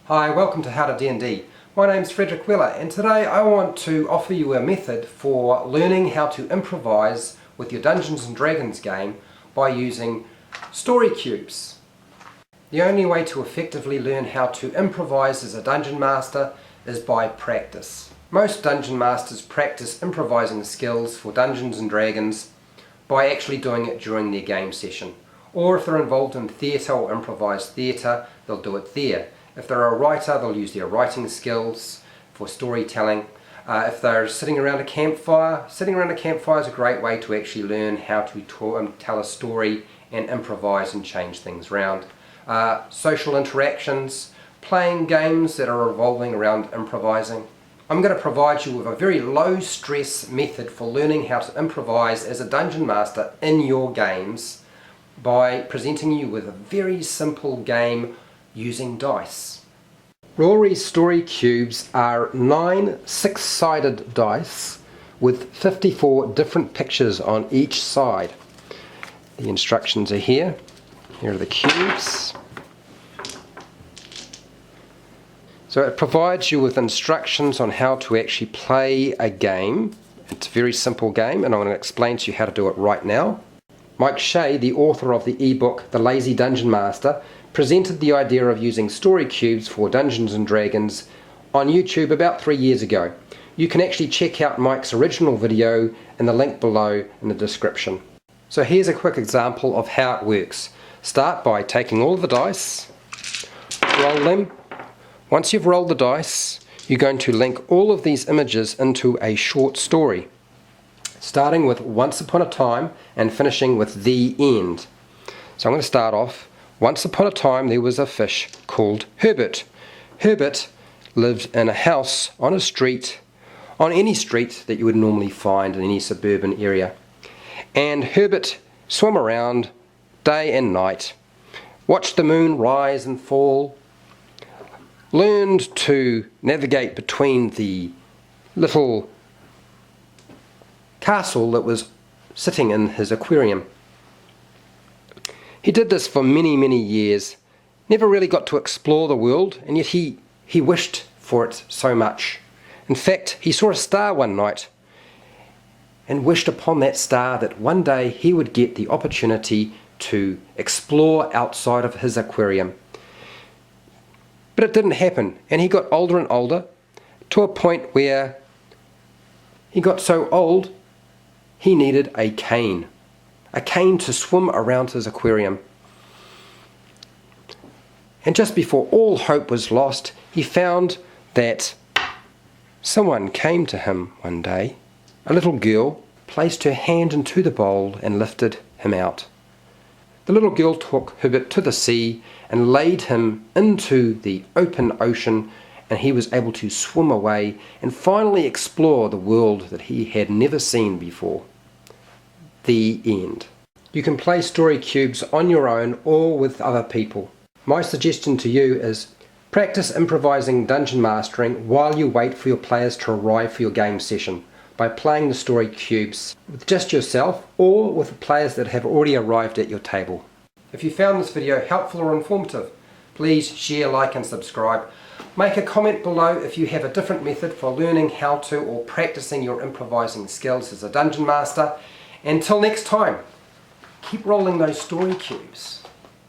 Hi, welcome to HowtoDandD. My name's Frederick Weller and today I want to offer you a method for learning how to improvise with your Dungeons and Dragons game by using story cubes. The only way to effectively learn how to improvise as a dungeon master is by practice. Most dungeon masters practice improvising skills for Dungeons and Dragons by actually doing it during their game session. Or if they're involved in theatre or improvised theatre, they'll do it there. If they're a writer, they'll use their writing skills for storytelling. If they're sitting around a campfire is a great way to actually learn how to tell a story and improvise and change things around. Social interactions, playing games that are revolving around improvising. I'm going to provide you with a very low stress method for learning how to improvise as a dungeon master in your games by presenting you with a very simple game using dice. Rory's story cubes are 9 six-sided dice with 54 different pictures on each side. The instructions are here. Here are the cubes. So it provides you with instructions on how to actually play a game. It's a very simple game and I'm going to explain to you how to do it right now. Mike Shea, the author of the ebook The Lazy Dungeon Master, presented the idea of using story cubes for Dungeons and Dragons on YouTube about 3 years ago. You can actually check out Mike's original video in the link below in the description. So here's a quick example of how it works. Start by taking all of the dice, roll them. Once you've rolled the dice, you're going to link all of these images into a short story, starting with Once Upon a Time and finishing with The End. So I'm going to start off. Once upon a time there was a fish called Herbert. Herbert lived in a house on a street, on any street that you would normally find in any suburban area. And Herbert swam around day and night, watched the moon rise and fall, learned to navigate between the little castle that was sitting in his aquarium. He did this for many years, never really got to explore the world, and yet he wished for it so much. In fact, he saw a star one night and wished upon that star that one day he would get the opportunity to explore outside of his aquarium. But it didn't happen, and he got older and older to a point where he got so old he needed a cane to swim around his aquarium. And just before all hope was lost, he found that someone came to him one day. A little girl placed her hand into the bowl and lifted him out. The little girl took Herbert to the sea and laid him into the open ocean, and he was able to swim away and finally explore the world that he had never seen before. The end. You can play story cubes on your own or with other people. My suggestion to you is practice improvising dungeon mastering while you wait for your players to arrive for your game session by playing the story cubes with just yourself or with the players that have already arrived at your table. If you found this video helpful or informative, please share, like and subscribe. Make a comment below if you have a different method for learning how to or practicing your improvising skills as a dungeon master. Until next time, keep rolling those story cubes.